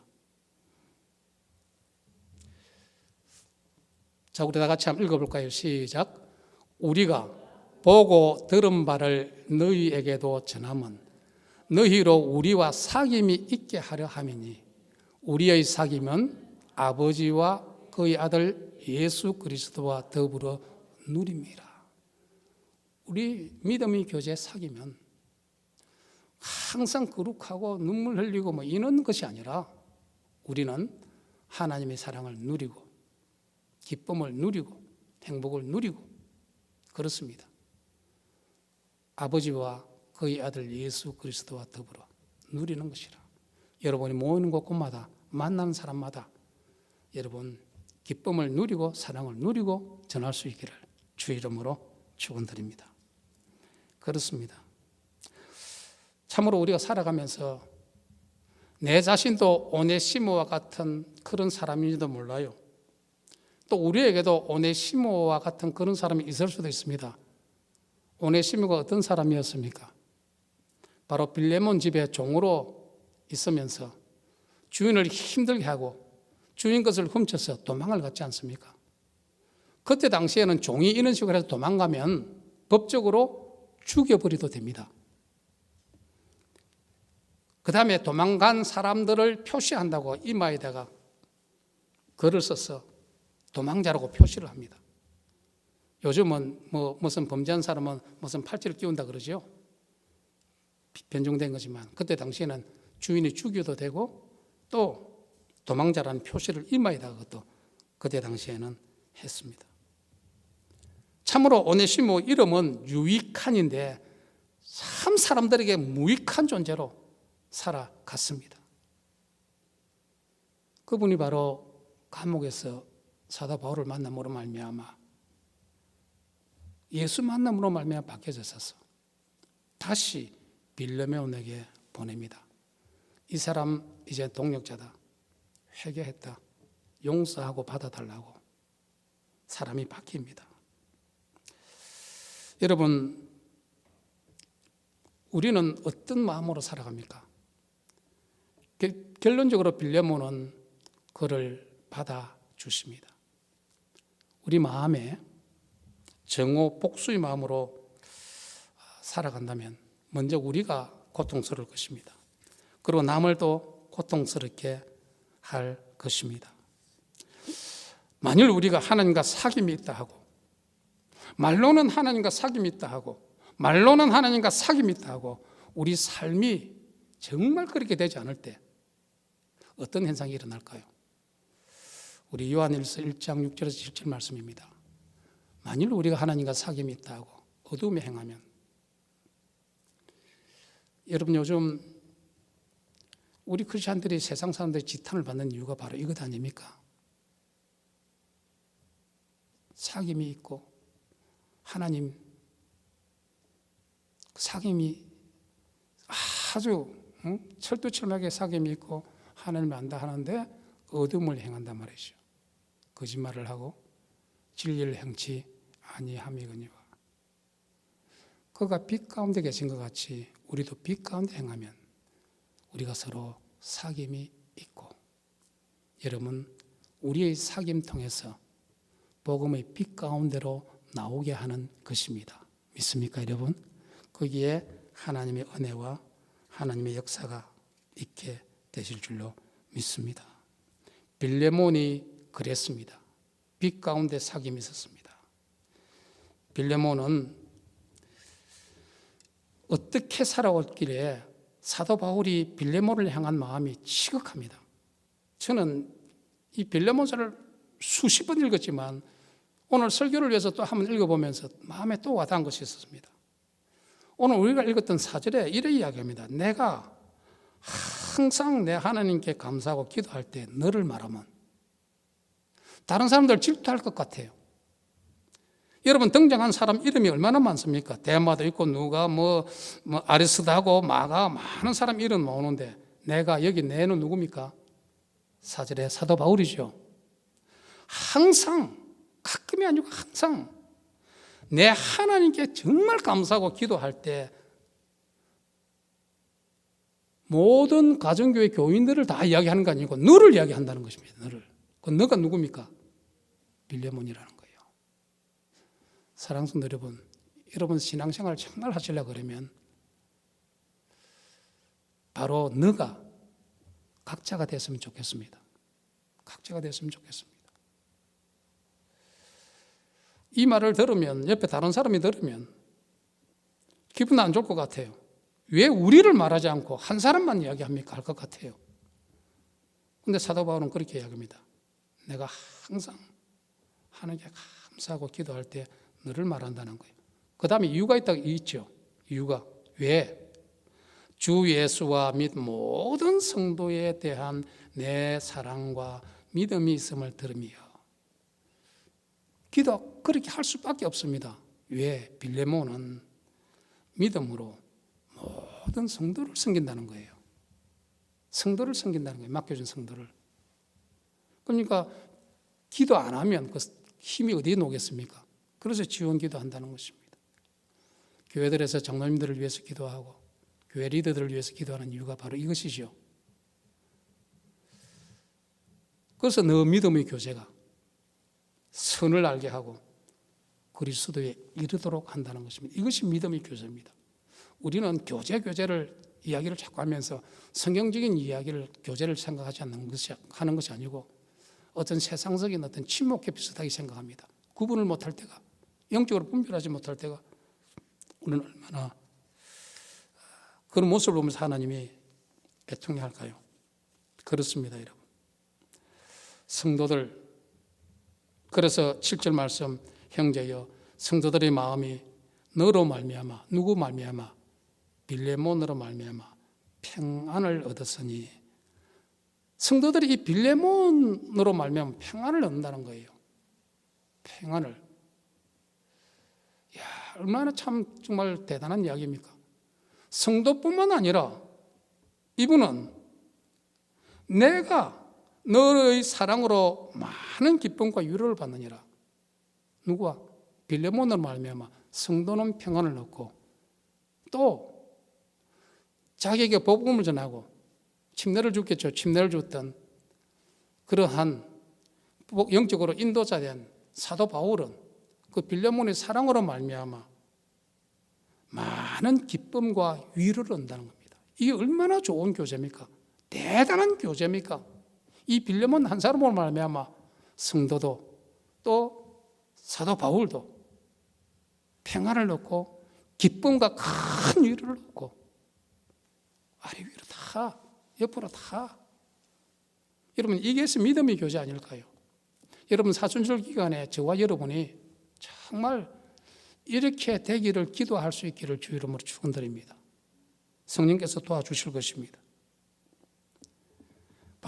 자, 우리 다 같이 한번 읽어볼까요? 시작. 우리가 보고 들은 바를 너희에게도 전함은 너희로 우리와 사귐이 있게 하려 함이니 우리의 사귐은 아버지와 그의 아들 예수 그리스도와 더불어 누립니다. 우리 믿음의 교제 사귀면 항상 거룩하고 눈물 흘리고 뭐 이런 것이 아니라 우리는 하나님의 사랑을 누리고 기쁨을 누리고 행복을 누리고 그렇습니다. 아버지와 그의 아들 예수 그리스도와 더불어 누리는 것이라. 여러분이 모이는 곳곳마다 만나는 사람마다 여러분 기쁨을 누리고 사랑을 누리고 전할 수 있기를 주 이름으로 축원드립니다. 그렇습니다. 참으로 우리가 살아가면서 내 자신도 오네시모와 같은 그런 사람인지도 몰라요. 또 우리에게도 오네시모와 같은 그런 사람이 있을 수도 있습니다. 오네시모가 어떤 사람이었습니까? 바로 빌레몬 집에 종으로 있으면서 주인을 힘들게 하고 주인 것을 훔쳐서 도망을 갔지 않습니까? 그때 당시에는 종이 이런 식으로 해서 도망가면 법적으로 죽여버려도 됩니다. 그 다음에 도망간 사람들을 표시한다고 이마에다가 글을 써서 도망자라고 표시를 합니다. 요즘은 무슨 범죄한 사람은 무슨 팔찌를 끼운다 그러죠. 변종된 거지만 그때 당시에는 주인이 죽여도 되고 또 도망자라는 표시를 이마에다가 그것도 그때 당시에는 했습니다. 참으로 오네시모 이름은 유익한인데 참 사람들에게 무익한 존재로 살아갔습니다. 그분이 바로 감옥에서 사도 바울을 만남으로 말미암아 예수 만남으로 말미암아 바뀌어졌어서 다시 빌레몬에게 보냅니다. 이 사람 이제 동력자다. 회개했다. 용서하고 받아달라고 사람이 바뀝니다. 여러분, 우리는 어떤 마음으로 살아갑니까? 결론적으로 빌레몬은 그를 받아주십니다. 우리 마음에 정오 복수의 마음으로 살아간다면 먼저 우리가 고통스러울 것입니다. 그리고 남을 또 고통스럽게 할 것입니다. 만일 우리가 하나님과 사귐이 있다 하고 말로는 하나님과 사귐이 있다 하고 말로는 하나님과 사귐이 있다 하고 우리 삶이 정말 그렇게 되지 않을 때 어떤 현상이 일어날까요? 우리 요한일서 1장 6절에서 7절 말씀입니다. 만일 우리가 하나님과 사귐이 있다 하고 어두움에 행하면 여러분 요즘 우리 크리스천들이 세상 사람들의 지탄을 받는 이유가 바로 이것 아닙니까? 사귐이 있고 하나님 사귐이 아주 철두철미하게 사귐이 있고 하나님을 안다 하는데 어둠을 행한단 말이죠. 거짓말을 하고 진리를 행치 아니함이거니와. 그가 빛 가운데 계신 것 같이 우리도 빛 가운데 행하면 우리가 서로 사귐이 있고, 여러분 우리의 사귐 통해서 복음의 빛 가운데로 나오게 하는 것입니다. 믿습니까 여러분? 거기에 하나님의 은혜와 하나님의 역사가 있게 되실 줄로 믿습니다. 빌레몬이 그랬습니다. 빛 가운데 사귐이 있었습니다. 빌레몬은 어떻게 살아왔길래 사도 바울이 빌레몬을 향한 마음이 지극합니다. 저는 이 빌레몬서를 수십 번 읽었지만 오늘 설교를 위해서 또 한번 읽어보면서 마음에 또 와닿은 것이 있었습니다. 오늘 우리가 읽었던 4절에 이렇게 이야기합니다. 내가 항상 내 하나님께 감사하고 기도할 때 너를 말하면 다른 사람들 질투할 것 같아요. 여러분 등장한 사람 이름이 얼마나 많습니까? 데마도 있고 누가 뭐 아리스다고 마가 많은 사람 이름 나오는데 내가 여기 내는 누굽니까? 4절에 사도 바울이죠. 항상, 가끔이 아니고 항상 내 하나님께 정말 감사하고 기도할 때 모든 가정교회 교인들을 다 이야기하는 거 아니고 너를 이야기한다는 것입니다. 너를. 그 너가 누굽니까? 빌레몬이라는 거예요. 사랑하는 여러분, 여러분 신앙생활 정말 하시려고 그러면 바로 너가 각자가 됐으면 좋겠습니다. 각자가 됐으면 좋겠습니다. 이 말을 들으면, 옆에 다른 사람이 들으면 기분 안 좋을 것 같아요. 왜 우리를 말하지 않고 한 사람만 이야기합니까? 할 것 같아요. 그런데 사도 바울은 그렇게 이야기합니다. 내가 항상 하나님께 감사하고 기도할 때 너를 말한다는 거예요. 그 다음에 이유가 있죠. 이유가 왜? 주 예수와 및 모든 성도에 대한 내 사랑과 믿음이 있음을 들으며. 기도 그렇게 할 수밖에 없습니다. 왜? 빌레몬은 믿음으로 모든 성도를 섬긴다는 거예요. 성도를 섬긴다는 거예요. 맡겨준 성도를. 그러니까 기도 안 하면 그 힘이 어디에 놓겠습니까? 그래서 지원 기도한다는 것입니다. 교회들에서 장로님들을 위해서 기도하고 교회 리더들을 위해서 기도하는 이유가 바로 이것이죠. 그래서 너 믿음의 교제가 선을 알게 하고 그리스도에 이르도록 한다는 것입니다. 이것이 믿음의 교제입니다. 우리는 교제를 이야기를 자꾸 하면서 성경적인 이야기를 교제를 생각하지 하는 것이 아니고 어떤 세상적인 어떤 침묵에 비슷하게 생각합니다. 구분을 못할 때가, 영적으로 분별하지 못할 때가 우리는 얼마나 그런 모습을 보면서 하나님이 애통해할까요? 그렇습니다, 여러분. 성도들, 그래서 7절 말씀, 형제여 성도들의 마음이 너로 말미암아, 누구 말미암아? 빌레몬으로 말미암아 평안을 얻었으니, 성도들이 이 빌레몬으로 말미암아 평안을 얻는다는 거예요. 평안을. 야, 얼마나 참 정말 대단한 이야기입니까? 성도뿐만 아니라 이분은 내가 너의 사랑으로 많은 기쁨과 위로를 받느니라. 누구와? 빌레몬으로 말미암아 성도는 평안을 얻고 또 자기에게 복음을 전하고 침례를 줬겠죠. 침례를 줬던 그러한 영적으로 인도자된 사도 바울은 그 빌레몬의 사랑으로 말미암아 많은 기쁨과 위로를 얻는다는 겁니다. 이게 얼마나 좋은 교제입니까? 대단한 교제입니까? 이 빌레몬 한 사람으로 말미암아 성도도 또 사도 바울도 평안을 얻고 기쁨과 큰 위로를 얻고 아래 위로 다 옆으로 다. 여러분 이게서 믿음의 교제 아닐까요? 여러분 사순절 기간에 저와 여러분이 정말 이렇게 되기를 기도할 수 있기를 주 이름으로 축원드립니다. 성령께서 도와주실 것입니다.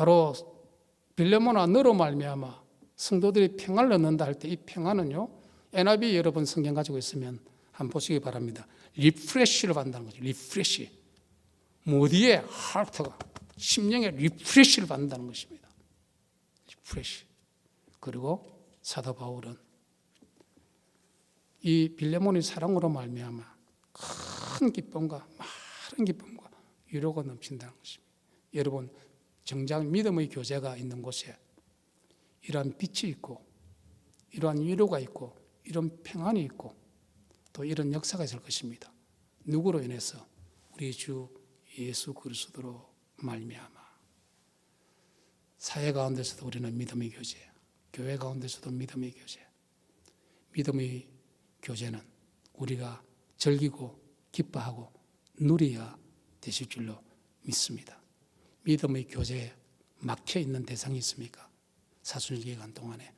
바로 빌레몬아 너로 말미암아 성도들이 평안을 얻는다 할 때 이 평안은요, NIV 여러분 성경 가지고 있으면 한번 보시기 바랍니다. 리프레시를 받는다는 거죠. 리프레시. 모디의 하트가 심령의 리프레시를 받는다는 것입니다. 리프레시. 그리고 사도 바울은 이 빌레몬의 사랑으로 말미암아 큰 기쁨과 많은 기쁨과 위로가 넘친다는 것입니다. 여러분, 정작 믿음의 교제가 있는 곳에 이러한 빛이 있고 이러한 위로가 있고 이런 평안이 있고 또 이런 역사가 있을 것입니다. 누구로 인해서? 우리 주 예수 그리스도로 말미암아. 사회 가운데서도 우리는 믿음의 교제, 교회 가운데서도 믿음의 교제. 믿음의 교제는 우리가 즐기고 기뻐하고 누려야 되실 줄로 믿습니다. 믿음의 교제에 막혀 있는 대상이 있습니까? 사순절 기간 동안에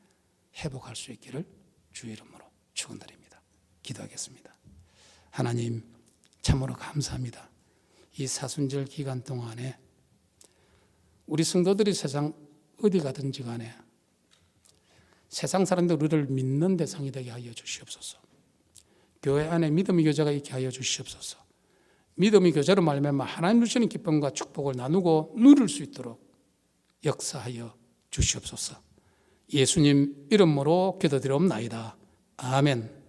회복할 수 있기를 주의 이름으로 축원드립니다. 기도하겠습니다. 하나님, 참으로 감사합니다. 이 사순절 기간 동안에 우리 성도들이 세상 어디 가든지 간에 세상 사람들 우리를 믿는 대상이 되게 하여 주시옵소서. 교회 안에 믿음의 교제가 있게 하여 주시옵소서. 믿음의 교제로 말미암아 하나님 주시는 기쁨과 축복을 나누고 누릴 수 있도록 역사하여 주시옵소서. 예수님 이름으로 기도드리옵나이다. 아멘.